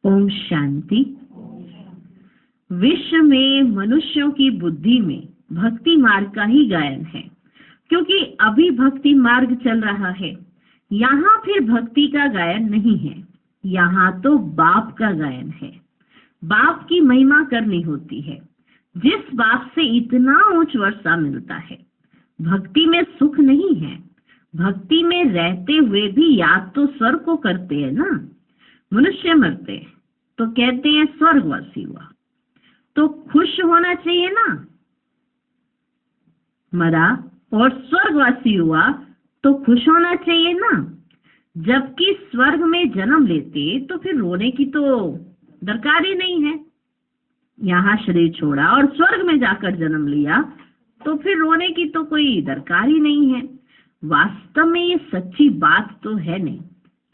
ओम शांति। विश्व में मनुष्यों की बुद्धि में भक्ति मार्ग का ही गायन है, क्योंकि अभी भक्ति मार्ग चल रहा है। यहाँ फिर भक्ति का गायन नहीं है, यहाँ तो बाप का गायन है। बाप की महिमा करनी होती है, जिस बाप से इतना उच्च वर्षा मिलता है। भक्ति में सुख नहीं है, भक्ति में रहते हुए भी याद तो स्वर्ग को करते हैं ना। मनुष्य मरते हैं तो कहते हैं स्वर्गवासी हुआ, तो खुश होना चाहिए ना। मरा और स्वर्गवासी हुआ तो खुश होना चाहिए ना। जबकि स्वर्ग में जन्म लेते तो फिर रोने की तो दरकार ही नहीं है। यहाँ शरीर छोड़ा और स्वर्ग में जाकर जन्म लिया तो फिर रोने की तो कोई दरकार ही नहीं है। वास्तव में ये सच्ची बात तो है नहीं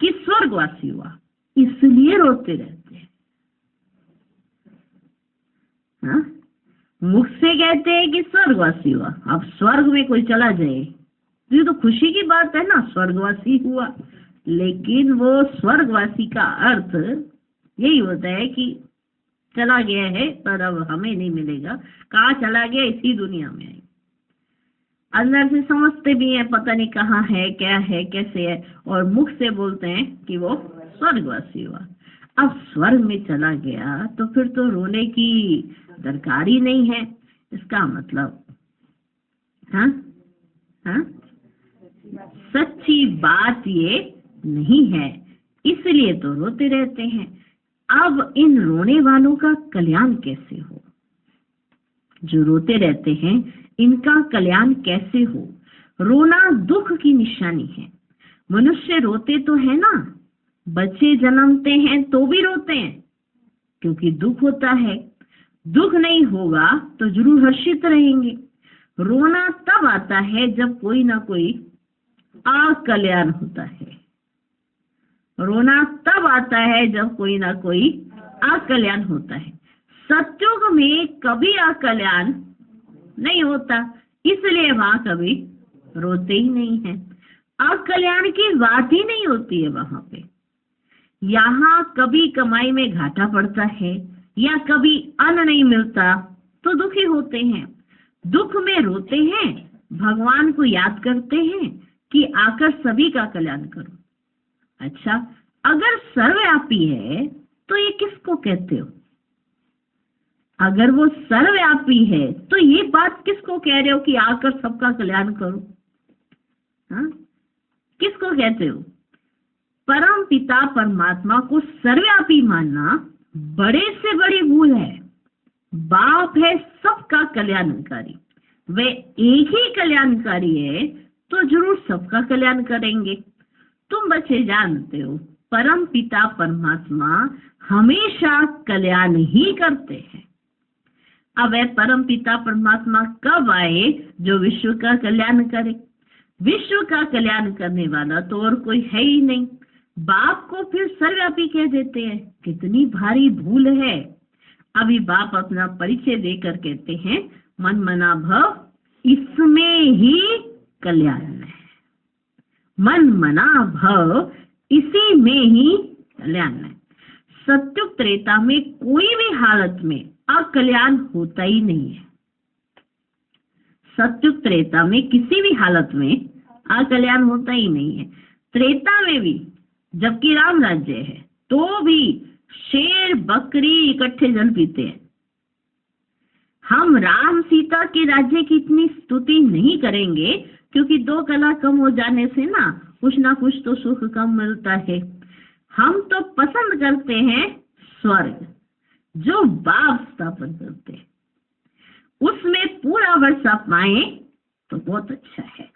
कि स्वर्गवासी हुआ, इसलिए रोते रहते हैं। हाँ? मुख से कहते हैं कि स्वर्गवासी हुआ, अब स्वर्ग में कोई चला जाए तो ये तो खुशी की बात है ना, स्वर्गवासी हुआ। लेकिन वो स्वर्गवासी का अर्थ यही होता है कि चला गया है पर अब हमें नहीं मिलेगा। कहाँ चला गया? इसी दुनिया में है। अंदर से समझते भी हैं पता नहीं कहाँ है, क्या है, कैसे है, और मुख से बोलते हैं कि वो स्वर्गवासी हुआ। अब स्वर्ग में चला गया तो फिर तो रोने की दरकार ही नहीं है। इसका मतलब हाँ हाँ सच्ची बात ये नहीं है, इसलिए तो रोते रहते हैं। अब इन रोने वालों का कल्याण कैसे हो? जो रोते रहते हैं इनका कल्याण कैसे हो? रोना दुख की निशानी है। मनुष्य रोते तो है ना, बच्चे जन्मते हैं तो भी रोते हैं क्योंकि दुख होता है। दुख नहीं होगा तो जरूर हर्षित रहेंगे। रोना तब आता है जब कोई ना कोई अकल्याण होता है। रोना तब आता है जब कोई ना कोई अकल्याण होता है। सत्युग में कभी अकल्याण नहीं होता, इसलिए वहां कभी रोते ही नहीं है। अकल्याण की बात ही नहीं होती है वहां पे। यहाँ कभी कमाई में घाटा पड़ता है या कभी अन्न नहीं मिलता तो दुखी होते हैं। दुख में रोते हैं, भगवान को याद करते हैं कि आकर सभी का कल्याण करो। अच्छा, अगर सर्वव्यापी है तो ये किसको कहते हो? अगर वो सर्वव्यापी है तो ये बात किसको कह रहे हो कि आकर सबका कल्याण करो? हाँ? किसको कहते हो? परम पिता परमात्मा को सर्वव्यापी मानना बड़े से बड़ी भूल है। बाप है सबका कल्याणकारी, वे एक ही कल्याणकारी है तो जरूर सबका कल्याण करेंगे। तुम बच्चे जानते हो परम पिता परमात्मा हमेशा कल्याण ही करते हैं। अब वह परम पिता परमात्मा कब आए जो विश्व का कल्याण करे? विश्व का कल्याण करने वाला तो और कोई है ही नहीं। बाप को फिर सर्वव्यापी कह देते हैं, कितनी भारी भूल है। अभी बाप अपना परिचय देकर कहते हैं मन मना भव, इसमें ही कल्याण है। मन मना भव, इसी में ही कल्याण है। सत्युग त्रेता में कोई भी हालत में अकल्याण होता ही नहीं है। सत्युग त्रेता में किसी भी हालत में अकल्याण होता ही नहीं है। त्रेता में भी जबकि राम राज्य है तो भी शेर बकरी इकट्ठे जल पीते हैं। हम राम सीता के राज्य की इतनी स्तुति नहीं करेंगे क्योंकि 2 कला कम हो जाने से ना कुछ तो सुख कम मिलता है। हम तो पसंद करते हैं स्वर्ग जो बाप स्थापन करते हैं, उसमें पूरा वर्षा पाए तो बहुत अच्छा है।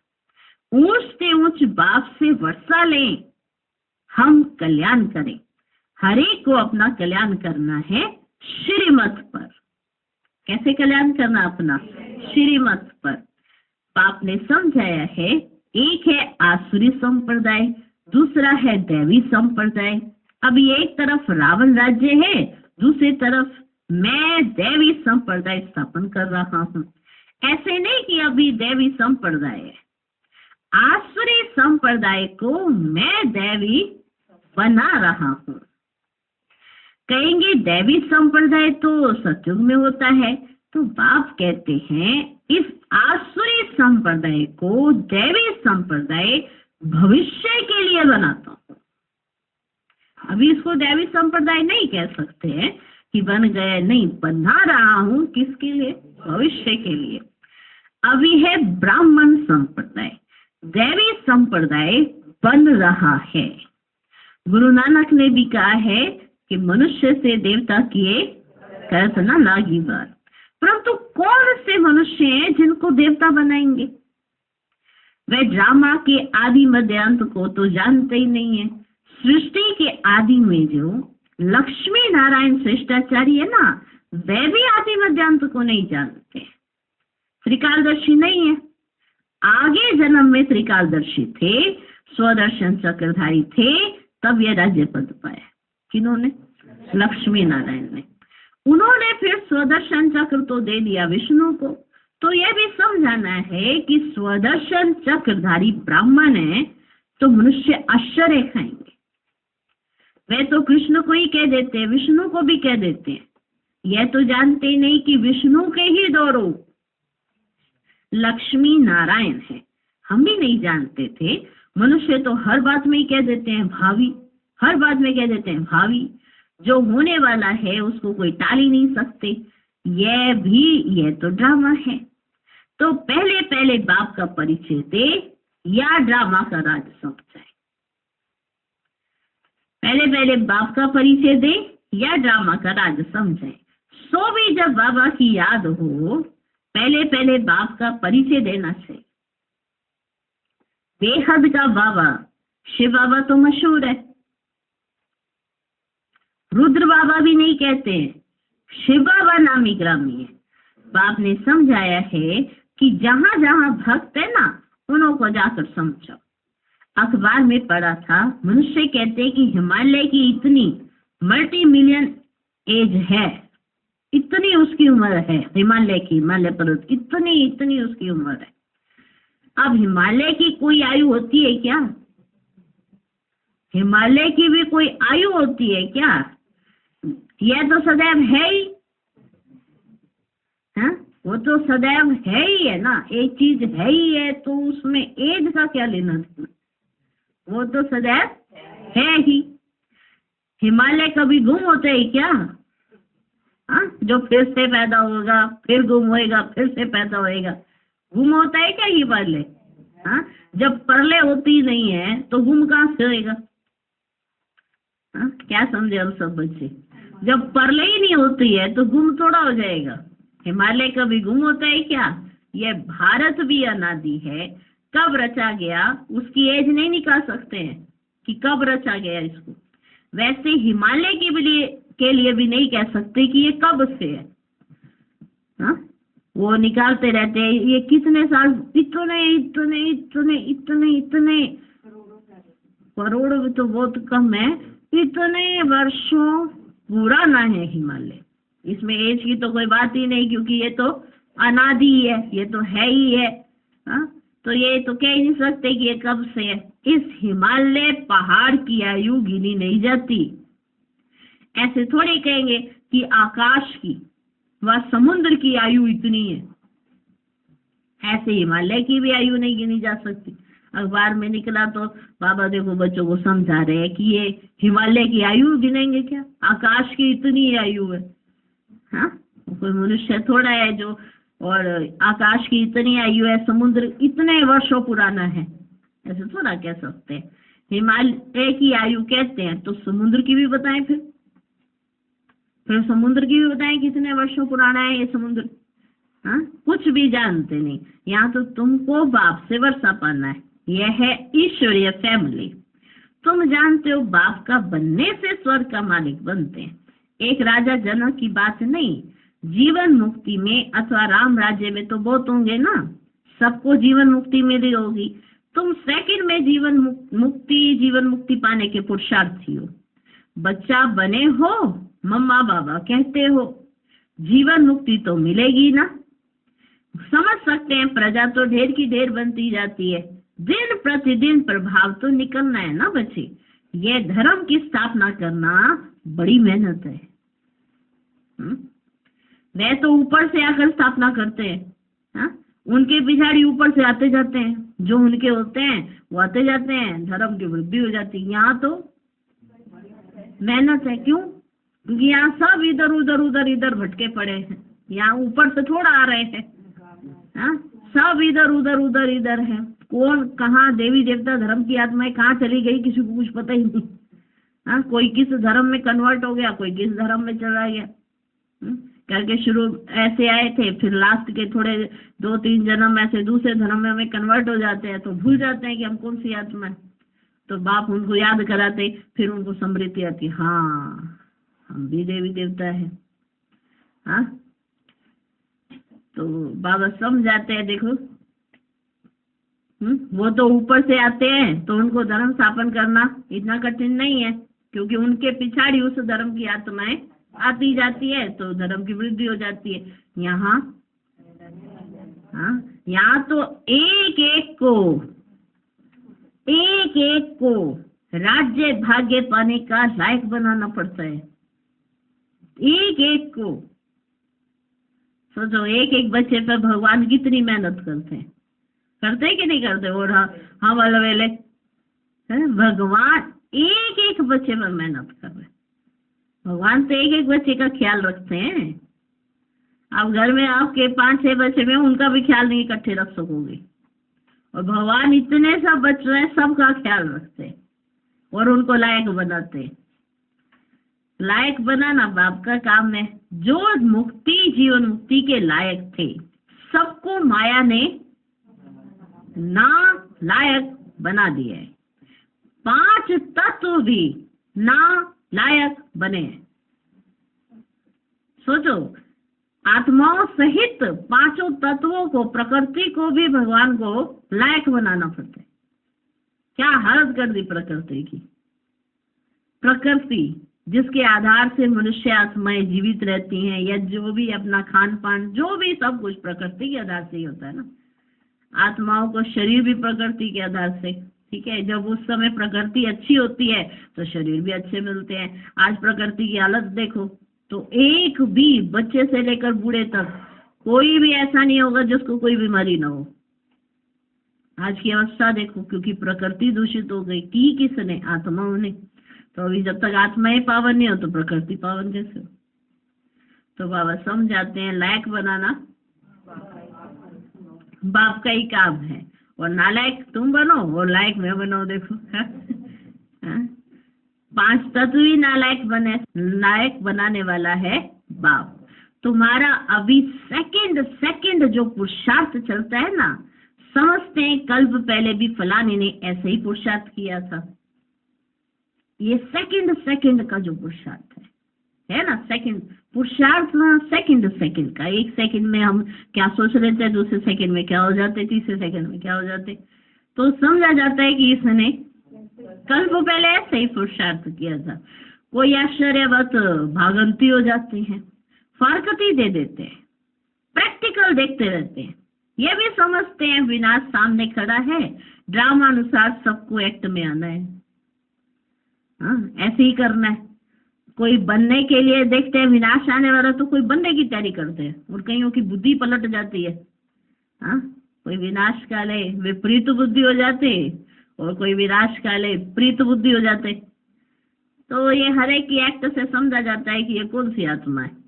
ऊंच से ऊंच बाप से वर्षा लें, हम कल्याण करें। हर एक को अपना कल्याण करना है श्रीमत पर। कैसे कल्याण करना अपना? श्रीमत पर। बाप ने समझाया है, एक है आसुरी संप्रदाय, दूसरा है दैवी संप्रदाय। अभी एक तरफ रावण राज्य है, दूसरी तरफ मैं दैवी संप्रदाय स्थापन कर रहा हूँ। ऐसे नहीं कि अभी दैवी संप्रदाय है, आसुरी संप्रदाय को मैं दैवी बना रहा हूँ। कहेंगे दैवी संप्रदाय तो सतयुग में होता है, तो बाप कहते हैं इस आसुरी संप्रदाय को दैवी संप्रदाय भविष्य के लिए बनाता हूँ। अभी इसको दैवी संप्रदाय नहीं कह सकते हैं कि बन गए, नहीं, बना रहा हूं किसके लिए? भविष्य के लिए। अभी है ब्राह्मण संप्रदाय, दैवी संप्रदाय बन रहा है। गुरु नानक ने भी कहा है कि मनुष्य से देवता किए कहते ना लागी बार, परंतु कौन से मनुष्य हैं जिनको देवता बनाएंगे? वे ड्रामा के आदि मध्य अंत को तो जानते ही नहीं है। सृष्टि के आदि में जो लक्ष्मी नारायण श्रेष्ठाचार्य है ना, वे भी आदि मध्य अंत को नहीं जानते, त्रिकालदर्शी नहीं है। आगे जन्म में त्रिकालदर्शी थे, स्वदर्शन चक्रधारी थे, तब ये राज्य पद पाया। किन्होंने? लक्ष्मी नारायण ने। उन्होंने फिर स्वदर्शन चक्र तो दे दिया विष्णु को। तो यह भी समझाना है कि स्वदर्शन चक्रधारी ब्राह्मण है तो मनुष्य आश्चर्य खाएंगे। वे तो कृष्ण को ही कह देते हैं, विष्णु को भी कह देते हैं। यह तो जानते ही नहीं कि विष्णु के ही दो रूप लक्ष्मी नारायण है। हम भी नहीं जानते थे। मनुष्य तो हर बात में ही कह देते हैं भावी, हर बात में कह देते हैं भावी। जो होने वाला है उसको कोई टाल ही नहीं सकते। यह तो ड्रामा है। तो पहले पहले बाप का परिचय दे या ड्रामा का राज समझाए। पहले पहले बाप का परिचय दे या ड्रामा का राज समझाए। सो भी जब बाबा की याद हो, पहले पहले बाप का परिचय देना चाहिए। बेहद का बाबा शिव बाबा तो मशहूर है, रुद्र बाबा भी नहीं कहते हैं, शिव बाबा नामी ग्रामी है। बाप ने समझाया है कि जहां जहां भक्त है ना, उन्हों को जाकर समझो। अखबार में पढ़ा था, मनुष्य कहते हैं कि हिमालय की इतनी मल्टी मिलियन एज है, इतनी उसकी उम्र है। हिमालय की, हिमालय पर्वत इतनी उसकी उम्र है। अब हिमालय की कोई आयु होती है क्या? हिमालय की भी कोई आयु होती है क्या? यह तो सदैव है ही, हाँ? वो तो सदैव है ही है ना। एक चीज है ही है तो उसमें एज का क्या लेना देना? वो तो सदैव है ही। हिमालय कभी गुम होते है क्या? हाँ, जो फिर से पैदा होगा, फिर गुम होएगा, फिर से पैदा होएगा। गुम होता है क्या हिमालय? हाँ, जब प्रलय होती नहीं है तो गुम कहाँ से होएगा? हाँ, क्या समझे हम सब बच्चे? जब प्रलय ही नहीं होती है तो गुम थोड़ा हो जाएगा। हिमालय कभी गुम होता है क्या? यह भारत भी अनादि है। कब रचा गया उसकी एज नहीं निकाल सकते हैं कि कब रचा गया इसको। वैसे हिमालय के लिए भी नहीं कह सकते कि ये कब से है। हाँ, वो निकालते रहते हैं ये कितने साल, इतने करोड़ तो बहुत कम है, इतने वर्षों पुराना है हिमालय। इसमें एज की तो कोई बात ही नहीं, क्योंकि ये तो अनादि है, ये तो है ही है। हाँ, तो ये तो कह ही नहीं सकते कि ये कब से है। इस हिमालय पहाड़ की आयु गिनी नहीं जाती। ऐसे थोड़े कहेंगे कि आकाश की व समुद्र की आयु इतनी है, ऐसे हिमालय की भी आयु नहीं गिनी जा सकती। अखबार में निकला तो बाबा देखो बच्चों को समझा रहे हैं कि ये हिमालय की आयु गिनेंगे क्या? आकाश की इतनी आयु है। हाँ, कोई मनुष्य थोड़ा है जो, और आकाश की इतनी आयु है, समुद्र इतने वर्षों पुराना है, ऐसे थोड़ा कह सकते हैं। हिमालय की आयु कहते हैं तो समुद्र की भी बताएं, फिर समुद्र की भी बताएं कितने वर्षों पुराना है ये समुद्र। हाँ, कुछ भी जानते नहीं। यहाँ तो तुमको बाप से वर्षा पाना है। यह है ईश्वरीय फैमिली। तुम जानते हो बाप का बनने से स्वर्ग का मालिक बनते हैं। एक राजा जनक की बात नहीं, जीवन मुक्ति में अथवा राम राज्य में तो बहुत होंगे ना, सबको जीवन मुक्ति मिली होगी। तुम सेकंड में जीवन मुक्ति पाने के पुरुषार्थी हो। बच्चा बने हो, मम्मा बाबा कहते हो, जीवन मुक्ति तो मिलेगी ना। समझ सकते हैं, प्रजा तो ढेर की ढेर बनती जाती है, दिन प्रतिदिन प्रभाव तो निकलना है ना बच्चे। यह धर्म की स्थापना करना बड़ी मेहनत है। वे तो ऊपर से आकर स्थापना करते हैं, हाँ? उनके पिछाड़ी ऊपर से आते जाते हैं, जो उनके होते हैं वो आते जाते हैं, धर्म की वृद्धि हो जाती है। यहाँ तो मेहनत है। क्यों? क्योंकि यहाँ सब इधर उधर उधर इधर भटके पड़े हैं, यहाँ ऊपर से थोड़ा आ रहे हैं, हाँ? सब इधर उधर उधर इधर है। कौन कहाँ देवी देवता धर्म की आत्माएं कहाँ चली गई किसी को कुछ पता ही नहीं, हाँ? कोई किस धर्म में कन्वर्ट हो गया, कोई किस धर्म में चला गया, करके शुरू ऐसे आए थे, फिर लास्ट के थोड़े 2-3 जन्म ऐसे दूसरे धर्म में कन्वर्ट हो जाते हैं, तो भूल जाते हैं कि हम कौन सी आत्मा है। तो बाप उनको याद कराते, फिर उनको स्मृति आती, हाँ हम भी देवी देवता है, हाँ? तो बाबा समझाते हैं, देखो वो तो ऊपर से आते हैं, तो उनको धर्म स्थापन करना इतना कठिन नहीं है, क्योंकि उनके पिछाड़ी उस धर्म की आत्माएं आती जाती है, तो धर्म की वृद्धि हो जाती है। यहाँ हाँ, यहाँ तो एक एक को राज्य भाग्य पाने का लायक बनाना पड़ता है। एक एक को सोचो, एक एक बच्चे पर भगवान कितनी मेहनत करते हैं कि नहीं करते? और हाँ वाले वेले भगवान एक एक बच्चे पर मेहनत कर रहे हैं। भगवान तो एक एक बच्चे का ख्याल रखते हैं। आप घर में आपके 5-6 बच्चे में उनका भी ख्याल नहीं इकट्ठे रख सकोगे, और भगवान इतने सब बच्चे हैं, सबका ख्याल रखते हैं और उनको लायक बनाते हैं। लायक बनाना बाप का काम है। जो मुक्ति जीवन मुक्ति के लायक थे, सबको माया ने ना लायक बना दिया है। 5 तत्व भी ना लायक बने। सोचो, आत्माओं सहित 5 तत्वों को, प्रकृति को भी भगवान को लायक बनाना पड़ता है। क्या हालत कर दी प्रकृति की। प्रकृति जिसके आधार से मनुष्य आत्माएं जीवित रहती हैं, या जो भी अपना खान पान, जो भी सब कुछ प्रकृति के आधार से ही होता है ना। आत्माओं को शरीर भी प्रकृति के आधार से, ठीक है। जब उस समय प्रकृति अच्छी होती है तो शरीर भी अच्छे मिलते हैं। आज प्रकृति की हालत देखो तो एक भी बच्चे से लेकर बूढ़े तक कोई भी ऐसा नहीं होगा जिसको कोई बीमारी ना हो। आज की अवस्था देखो, क्योंकि प्रकृति दूषित हो गई। की किसने? आत्माओं ने। तो अभी जब तक आत्माएं पावन नहीं हो तो प्रकृति पावन कैसे हो? तो बाबा समझाते हैं, लायक बनाना बाप का ही काम है, और नालायक तुम बनो और लायक मैं बनो। देखो 5 तत्व ही नालायक बने, लायक बनाने वाला है बाप। तुम्हारा अभी सेकंड जो पुरुषार्थ चलता है ना, समझते हैं कल्प पहले भी फलाने ने ऐसे ही पुरुषार्थ किया था। ये सेकंड का जो पुरुषार्थ है ना, सेकंड पुरुषार्थ सेकंड का। 1 सेकंड में हम क्या सोच रहे थे, दूसरे सेकंड में क्या हो जाते, तीसरे सेकंड में क्या हो जाते। तो समझा जाता है कि इसने कल्प पहले ऐसे ही पुरुषार्थ किया था। कोई आश्चर्यवत भागंती हो जाती है, फारकती दे देते हैं, प्रैक्टिकल देखते रहते हैं। ये भी समझते हैं विनाश सामने खड़ा है, ड्रामा अनुसार सबको एक्ट में आना है। हाँ, ऐसे ही करना है। कोई बनने के लिए देखते हैं विनाश आने वाला, तो कोई बनने की तैयारी करते हैं, और कईयों की बुद्धि पलट जाती है। हाँ, कोई विनाश काले विपरीत बुद्धि हो जाती, और कोई विनाश काले प्रीत बुद्धि हो जाते। तो ये हर एक की एक्ट से समझा जाता है कि ये कौन सी आत्मा है।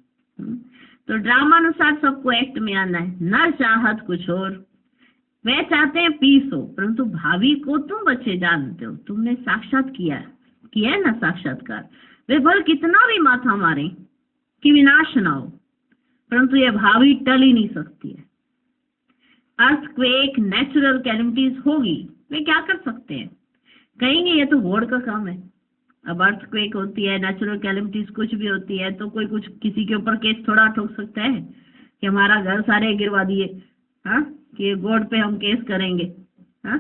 तो ड्रामा अनुसार सबको एक्ट में आना है, न चाहत कुछ और। वे चाहते हैं पीस हो, परंतु भावी को तुम बच्चे जानते हो, तुमने साक्षात किया है ना साक्षात्कार। वे भल कितना भी माथा मारे कि विनाश ना हो, परंतु यह भावी टल ही नहीं सकती है। अर्थक्वेक, नेचुरल कैलेमिटीज होगी, वे क्या कर सकते हैं? कहेंगे ये तो गॉड का काम है। अब अर्थक्वेक होती है, नेचुरल कैलेमिटीज कुछ भी होती है, तो कोई कुछ किसी के ऊपर केस थोड़ा ठोक सकता है कि हमारा घर सारे गिरवा दिए, हाँ, कि गॉड पे हम केस करेंगे। हाँ,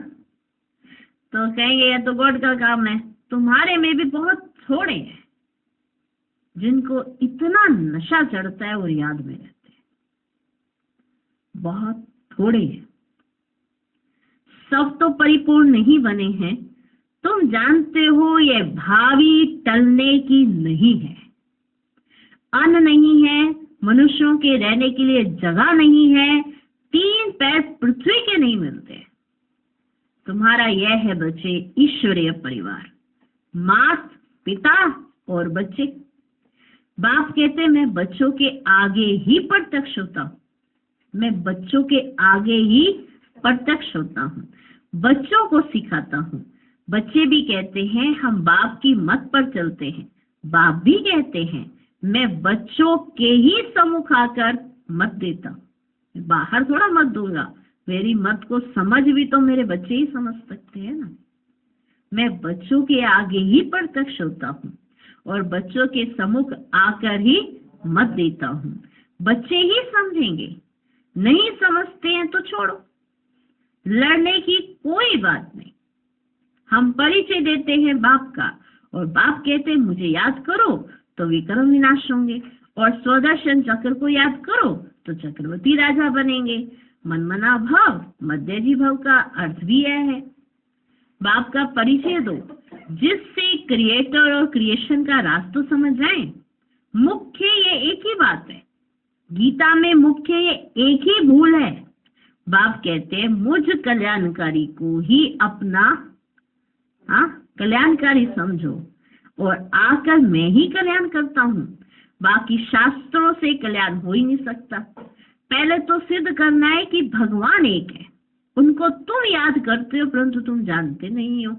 तो कहेंगे ये तो गॉड का काम है। तुम्हारे में भी बहुत थोड़े हैं जिनको इतना नशा चढ़ता है और याद में रहते हैं, बहुत थोड़े हैं। सब तो परिपूर्ण नहीं बने हैं, तो तुम जानते हो ये भावी टलने की नहीं है। अन्न नहीं है, मनुष्यों के रहने के लिए जगह नहीं है, 3 पैर पृथ्वी के नहीं मिलते। तुम्हारा यह है बच्चे ईश्वरीय परिवार, माता पिता और बच्चे। बाप कहते मैं बच्चों के आगे ही प्रत्यक्ष होता हूँ, मैं बच्चों के आगे ही प्रत्यक्ष होता हूँ, बच्चों को सिखाता हूँ। बच्चे भी कहते हैं हम बाप की मत पर चलते हैं। बाप भी कहते हैं मैं बच्चों के ही सम्मुख आकर मत देता हूँ, बाहर थोड़ा मत दूंगा। मेरी मत को समझ भी तो मेरे बच्चे ही समझ सकते हैं ना। मैं बच्चों के आगे ही प्रत्यक्ष होता हूँ और बच्चों के सम्मुख आकर ही मत देता हूँ। बच्चे ही समझेंगे, नहीं समझते हैं तो छोड़ो, लड़ने की कोई बात नहीं। हम परिचय देते हैं बाप का और बाप कहते हैं मुझे याद करो तो विक्रम विनाश होंगे, और स्वदर्शन चक्र को याद करो तो चक्रवर्ती राजा बनेंगे। मनमना भाव मध्यजी भाव का अर्थ भी यह है। बाप का परिचय दो जिससे क्रिएटर और क्रिएशन का रास्ता समझ जाए। मुख्य ये एक ही बात है, गीता में मुख्य ये एक ही भूल है। बाप कहते हैं मुझ कल्याणकारी को ही अपना कल्याणकारी समझो और आकर मैं ही कल्याण करता हूँ। बाकी शास्त्रों से कल्याण हो ही नहीं सकता। पहले तो सिद्ध करना है कि भगवान एक है, उनको तुम याद करते हो परंतु तुम जानते नहीं हो।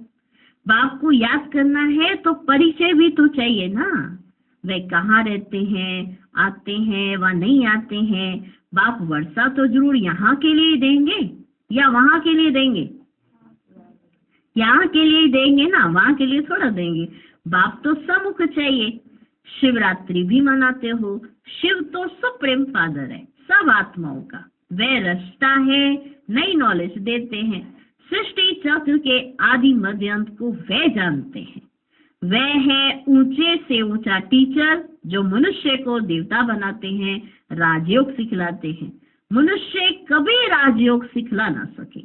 बाप को याद करना है तो परिचय भी तो चाहिए ना, वे कहाँ रहते हैं, आते हैं व नहीं आते हैं। बाप वर्षा तो जरूर यहाँ के लिए देंगे या वहां के लिए देंगे, यहाँ के लिए देंगे ना, वहां के लिए थोड़ा देंगे। बाप तो सम्मुख चाहिए। शिवरात्रि भी मनाते हो, शिव तो सुप्रीम फादर है सब आत्माओं का, वह रचता है, नई नॉलेज देते हैं। सृष्टि चक्र के आदि मध्य अंत को वह जानते हैं। वह है ऊंचे से ऊंचा टीचर जो मनुष्य को देवता बनाते हैं, राजयोग सिखलाते हैं। मनुष्य कभी राजयोग सिखला ना सके,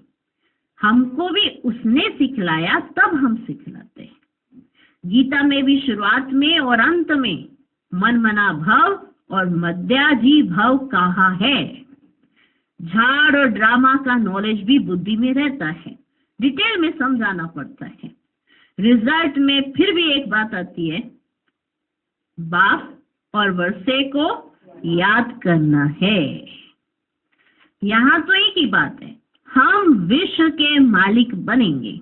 हमको भी उसने सिखलाया तब हम सिखलाते हैं। गीता में भी शुरुआत में और अंत में मनमना भव और मध्याजी भव कहा है। झाड़ और ड्रामा का नॉलेज भी बुद्धि में रहता है, डिटेल में समझाना पड़ता है। रिजल्ट में फिर भी एक बात आती है, बाप और वर्षे को याद करना है। यहाँ तो एक ही बात है, हम विश्व के मालिक बनेंगे।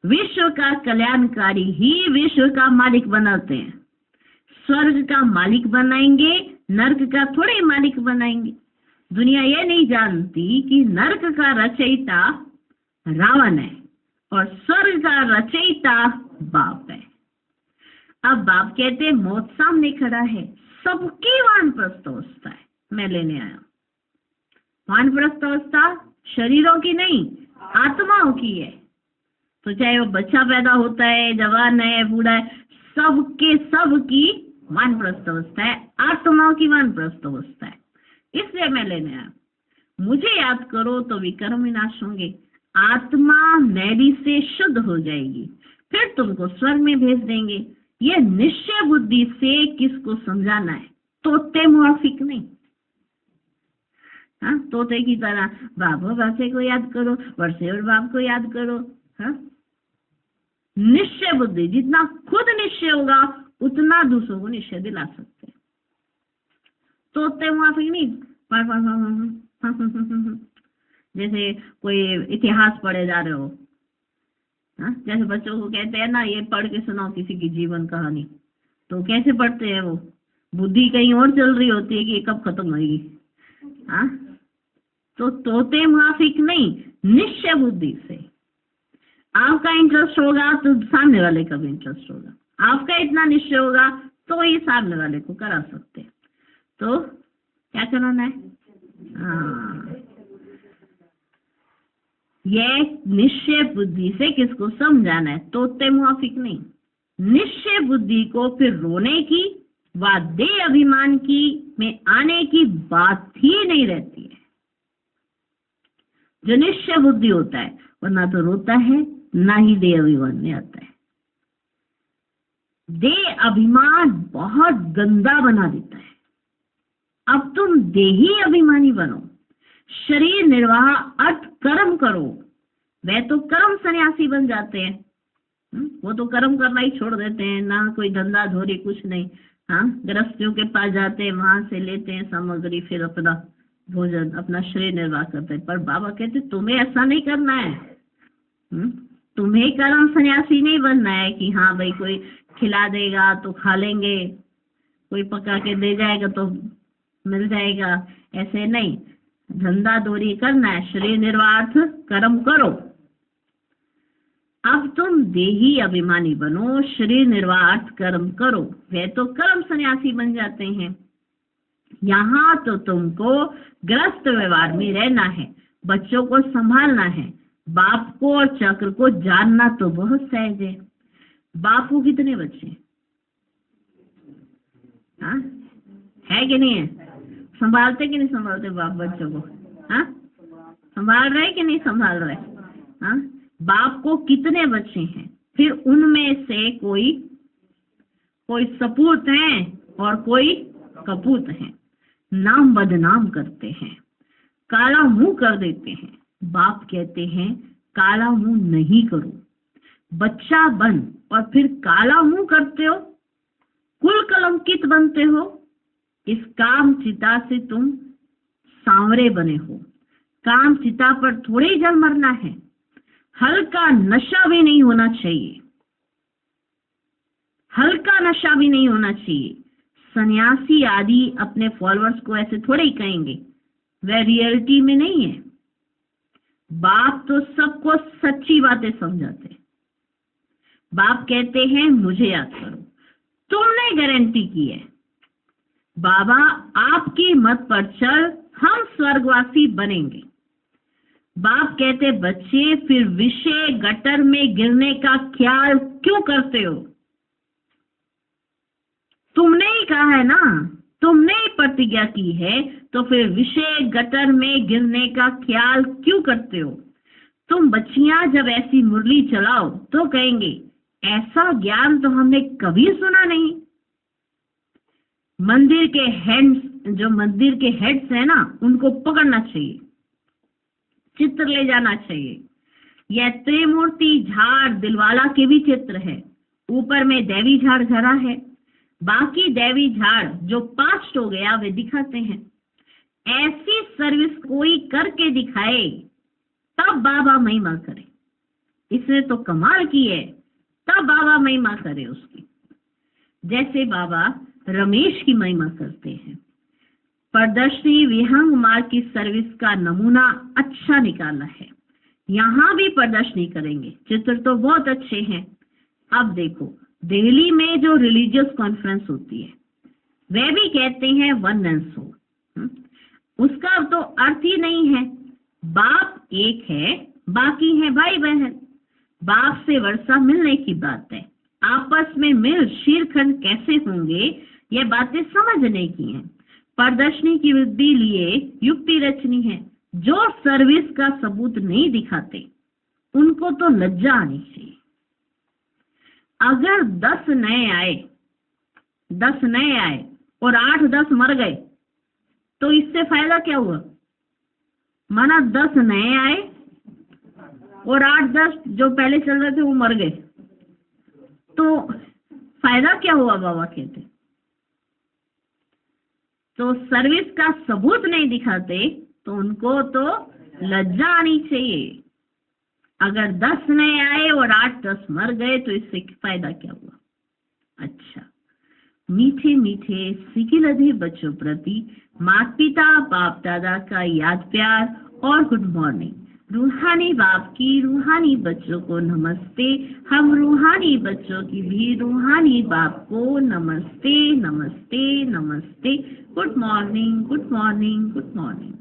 विश्व का कल्याणकारी ही विश्व का मालिक बनाते हैं। स्वर्ग का मालिक बनाएंगे, नरक का थोड़े मालिक बनाएंगे। दुनिया ये नहीं जानती कि नरक का रचयिता रावण है और स्वर्ग का रचयिता बाप है। अब बाप कहते हैं मौत सामने खड़ा है, सबकी वानप्रस्थ अवस्था है, मैं लेने आया। वानप्रस्थ अवस्था शरीरों की नहीं, आत्माओं की है। तो चाहे वो बच्चा पैदा होता है, जवान है, बूढ़ा है, सबके सबकी वानप्रस्थ अवस्था है, आत्माओं की वानप्रस्थ अवस्था है। इसलिए मैं लेने आया। मुझे याद करो तो विक्रम विनाश होंगे, आत्मा मैली से शुद्ध हो जाएगी, फिर तुमको स्वर्ग में भेज देंगे। ये निश्चय बुद्धि से किसको समझाना है, तोते मुआफिक नहीं। हाँ, तोते की तरह बाप और वर्षे को याद करो, वर्षे और बाप को याद करो। हाँ, निश्चय बुद्धि, जितना खुद निश्चय होगा उतना दूसरों को निश्चय दिला सकते हैं। तोते मुआफिक नहीं, जैसे कोई इतिहास पढ़े जा रहे हो। हाँ, जैसे बच्चों को कहते हैं ना, ये पढ़ के सुनाओ किसी की जीवन कहानी, तो कैसे पढ़ते हैं वो, बुद्धि कहीं और चल रही होती है कि ये कब खत्म होगी। हाँ, तो तोते मुआफिक नहीं, निश्चय बुद्धि से। आपका इंटरेस्ट होगा तो सामने वाले का भी इंटरेस्ट होगा, आपका इतना निश्चय होगा तो ये सामने वाले को करा सकते हैं। तो क्या कराना है? हाँ, ये निश्चय बुद्धि से किसको समझाना है, तोते मुआफिक नहीं। निश्चय बुद्धि को फिर रोने की व देह अभिमान की में आने की बात ही नहीं रहती है। जो निश्चय बुद्धि होता है वो ना तो रोता है ना ही देह अभिमान में आता है। देह अभिमान बहुत गंदा बना देता है। अब तुम देही अभिमानी बनो, शरीर निर्वाह अर्थ कर्म करो। वे तो कर्म सन्यासी बन जाते हैं, वो तो कर्म करना ही छोड़ देते हैं, ना कोई धंधा धोरी कुछ नहीं। हाँ, गृहस्थियों के पास जाते हैं, वहां से लेते हैं सामग्री, फिर अपना भोजन, अपना शरीर निर्वाह करते हैं। पर बाबा कहते तुम्हें ऐसा नहीं करना है। तुम्हें कर्म सन्यासी नहीं बनना है कि हाँ भाई कोई खिला देगा तो खा लेंगे, कोई पका के दे जाएगा तो मिल जाएगा, ऐसे नहीं। धंधा दौरी करना है, शरीर निर्वाह कर्म करो। अब तुम देही अभिमानी बनो, शरीर निर्वाह कर्म करो। वे तो कर्म सन्यासी बन जाते हैं। यहाँ तो तुमको ग्रस्त व्यवहार में रहना है, बच्चों को संभालना है, बाप को और चक्र को जानना तो बहुत सहज है। बाप को कितने बच्चे हाँ है कि नहीं है? संभालते कि नहीं संभालते बाप बच्चों को? हाँ, संभाल रहे कि नहीं संभाल रहे? हाँ, बाप को कितने बच्चे हैं? फिर उनमें से कोई सपूत हैं और कोई कपूत हैं। नाम बदनाम करते हैं, काला मुंह कर देते हैं। बाप कहते हैं काला मुंह नहीं करो, बच्चा बन और फिर काला मुंह करते हो, कुल कलंकित बनते हो। इस काम चिता से तुम सांवरे बने हो। काम चिता पर थोड़े ही जल मरना है, हल्का नशा भी नहीं होना चाहिए, हल्का नशा भी नहीं होना चाहिए। सन्यासी आदि अपने फॉलोअर्स को ऐसे थोड़े ही कहेंगे, वह रियलिटी में नहीं है। बाप तो सबको सच्ची बातें समझाते। बाप कहते हैं मुझे याद करो, तुमने गारंटी की है बाबा आपकी मत पर चल हम स्वर्गवासी बनेंगे। बाप कहते बच्चे फिर विषय गटर में गिरने का ख्याल क्यों करते हो? तुमने ही कहा है ना, तुमने ही प्रतिज्ञा की है, तो फिर विषय गटर में गिरने का ख्याल क्यों करते हो? तुम बच्चियां जब ऐसी मुरली चलाओ तो कहेंगे ऐसा ज्ञान तो हमने कभी सुना नहीं। मंदिर के हेड्स है ना, उनको पकड़ना चाहिए, चित्र ले जाना चाहिए। यह त्रिमूर्ति झाड़ दिलवाला के भी चित्र है, ऊपर में देवी झाड़ धरा है, बाकी देवी झाड़ जो पास्ट हो गया वे दिखाते हैं। ऐसी सर्विस कोई करके दिखाए तब बाबा महिमा करे। इसने तो कमाल की है, तब बाबा महिमा करे उसकी। जैसे बाबा रमेश की महिमा करते हैं। प्रदर्शनी विहंग मार्ग की सर्विस का नमूना अच्छा निकाला है, यहाँ भी प्रदर्शनी करेंगे। चित्र तो बहुत अच्छे हैं। अब देखो दिल्ली में जो रिलीजियस कॉन्फ्रेंस होती है, वे भी कहते हैं वननेस हो। उसका तो अर्थ ही नहीं है, बाप एक है, बाकी है भाई बहन। बाप से वर्षा मिलने की बात है, आपस में मिल शीरखंड कैसे होंगे, ये बातें समझने की हैं। प्रदर्शनी की वृद्धि लिए युक्ति रचनी है। जो सर्विस का सबूत नहीं दिखाते उनको तो लज्जा आनी चाहिए। अगर 10 नए आए और 8-10 मर गए तो इससे फायदा क्या हुआ? माना 10 नए आए और 8-10 जो पहले चल रहे थे वो मर गए, तो फायदा क्या हुआ? बाबा कहते तो सर्विस का सबूत नहीं दिखाते तो उनको तो लज्जा आनी चाहिए। अगर 10 नए आए और 8-10 मर गए तो इससे फायदा क्या हुआ? अच्छा, मीठे मीठे सिकिलधे बच्चों प्रति माता पिता बाप दादा का याद प्यार और गुड मॉर्निंग। रूहानी बाप की रूहानी बच्चों को नमस्ते। हम रूहानी बच्चों की भी रूहानी बाप को नमस्ते नमस्ते नमस्ते। Good morning good morning good morning.